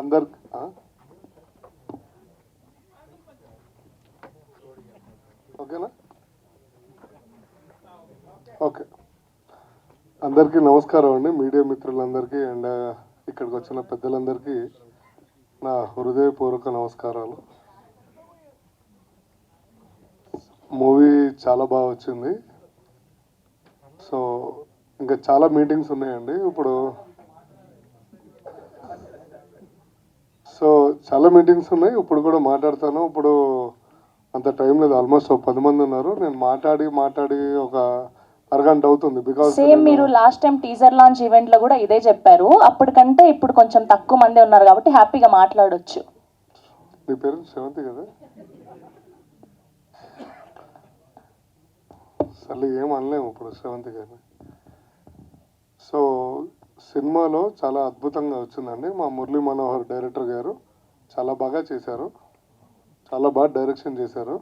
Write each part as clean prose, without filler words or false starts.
అందరికి ఓకేనా? ఓకే, అందరికీ నమస్కారం అండి, మీడియా మిత్రులందరికీ అండ్ ఇక్కడికి వచ్చిన పెద్దలందరికీ నా హృదయపూర్వక నమస్కారాలు. మూవీ చాలా బాగా వచ్చింది. సో ఇంకా చాలా మీటింగ్స్ ఉన్నాయండి ఇప్పుడు. చాలా మీటింగ్స్ ఉన్నాయి, ఇప్పుడు కూడా మాట్లాడతాను. ఇప్పుడు అంత టైం లేదు, ఆల్మోస్ట్ 10 మంది ఉన్నారు. నేను మాట్లాడి ఒక అరగంట అవుతుంది. బికాస్ సేమ్ మీరు last time teaser launch event లో కూడా ఇదే చెప్పారు. అప్పటికంటే ఇప్పుడు కొంచెం తక్కువ మంది ఉన్నారు కాబట్టి హ్యాపీగా మాట్లాడొచ్చు. నీ పేరు శ్రవంతి కదా? అసలు ఏం అనలేము ఇప్పుడు శ్రవంతి గారిని. సో సినిమాలో చాలా అద్భుతంగా వచ్చిందండి. మా మురళీ మనోహర్ డైరెక్టర్ గారు చాలా బాగా చేశారు, చాలా బాగా డైరెక్షన్ చేశారు.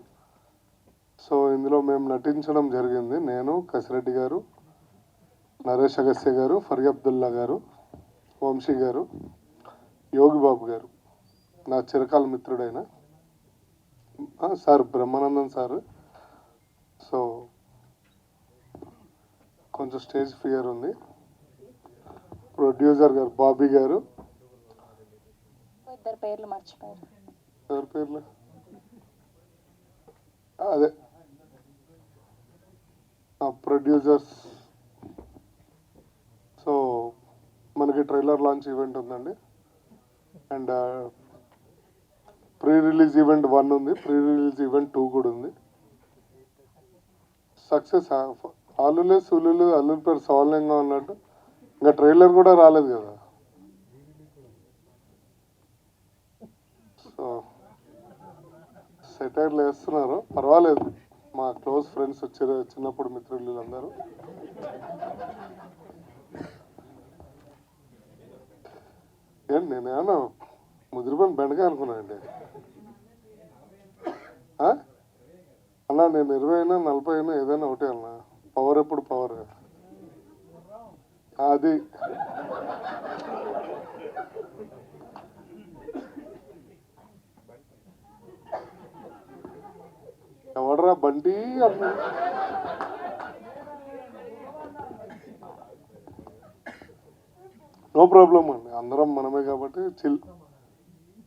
సో ఇందులో మేము నటించడం జరిగింది. నేను, కసిరెడ్డి గారు, నరేష్ అగస్త్య గారు, ఫరీ అబ్దుల్లా గారు, వంశీ గారు, యోగి బాబు గారు, నా చిరకాల మిత్రుడైన సార్ బ్రహ్మానందన్ సార్. సో కొంచెం స్టేజ్ ఫియర్ ఉంది. ప్రొడ్యూసర్ గారు బాబీ గారు. ఇద్దరు పేర్లు మర్చిపోయారు. ఎవరి పేర్లు? అదే ప్రొడ్యూసర్స్. సో మనకి ట్రైలర్ లాంచ్ ఈవెంట్ ఉందండి, అండ్ ప్రీ రిలీజ్ ఈవెంట్ 1 ఉంది, ప్రీ రిలీజ్ ఈవెంట్ 2 కూడా ఉంది. సక్సెస్ ఆలులే సూలులు అల్లుల పేరు సవాలంగా ఉన్నట్టు ఇంకా ట్రైలర్ కూడా రాలేదు కదా. సో సెటైర్లు వేస్తున్నారు, పర్వాలేదు. మా క్లోజ్ ఫ్రెండ్స్ వచ్చారు, చిన్నప్పుడు మిత్రులు అందరూ. ఏంటి నేనేమన్నా ముదిరిపోయిన బెండగా అనుకున్నానండి అన్నా. నేను 20 అయినా 40 అయినా ఏదైనా ఒకటే అన్నా. పవర్ ఎప్పుడు పవర్. అది ఎవడరా బంటి అన్న. నో ప్రాబ్లం అండి, అందరం మనమే కాబట్టి చిల్.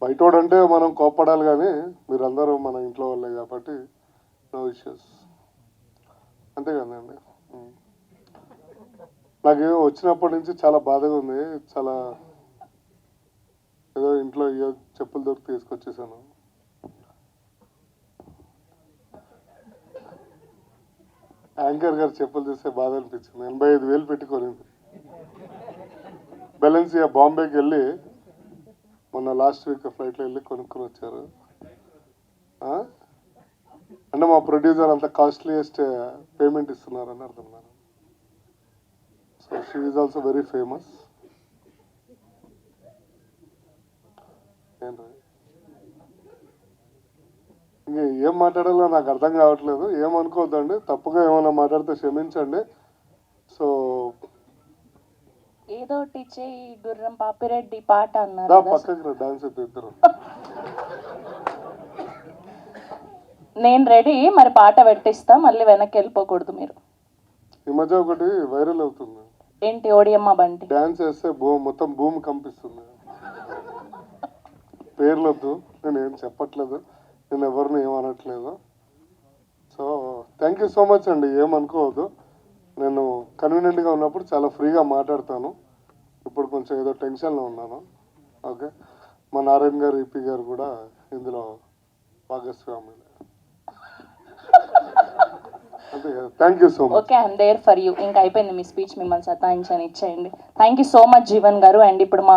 బయటోడంటే మనం కోప్పడాలి, కానీ మీరందరూ మన ఇంట్లో వాళ్ళే కాబట్టి నో ఇష్యూస్. అంతే కదండి. నాకు వచ్చినప్పటి నుంచి చాలా బాధగా ఉంది. చాలా ఏదో ఇంట్లో చెప్పులు దొరికి తీసుకొచ్చేసాను. యాంకర్ గారు చెప్పులు చూస్తే బాధ అనిపించింది. 85,000 పెట్టుకోలేదు. బెలెన్సియా బాంబేకి వెళ్ళి మొన్న లాస్ట్ వీక్ ఫ్లైట్లో వెళ్ళి కొనుక్కొని వచ్చారు. అంటే మా ప్రొడ్యూసర్ అంత కాస్ట్లీయెస్ట్ పేమెంట్ ఇస్తున్నారని అర్థం. So she is also very famous. ఇంక ఏం మాట్లాడాలో నాకు అర్థం కావట్లేదు. ఏమనుకోవద్దండి, తప్పుగా ఏమైనా మాట్లాడితే క్షమించండి. సో ఏదో చేయి గుర్రం పాపిరెడ్డి పాట అన్నారు. పక్కకి డాన్స్ అయితే ఇద్దరు. నేను రెడీ, మరి పాట పెట్టిస్తా, మళ్ళీ వెనక్కి వెళ్ళిపోకూడదు మీరు. ఈ మధ్య ఒకటి వైరల్ అవుతుంది. ఏంటి? ఓడియమ్మ బండి డాన్స్ వేస్తే మొత్తం భూమి కంపిస్తుంది. పేర్లొద్దు, నేను ఏం చెప్పట్లేదు, నేను ఎవరిని ఏమనట్లేదు. So thank you so much అండి, ఏమనుకోవద్దు. నేను కన్వీనియంట్గా ఉన్నప్పుడు చాలా ఫ్రీగా మాట్లాడతాను. ఇప్పుడు కొంచెం ఏదో టెన్షన్లో ఉన్నాను. ఓకే, మా నారాయణ గారు, ఈపీ గారు కూడా ఇందులో భాగస్వామి. అంతే కదా. Thank you so much. Okay, I'm there for you. ఇంకా అయిపోయింది మీ స్పీచ్, మిమ్మల్ని సతాయించని ఇచ్చేయండి. Thank you so much Jeevan garu. And ఇప్పుడు మా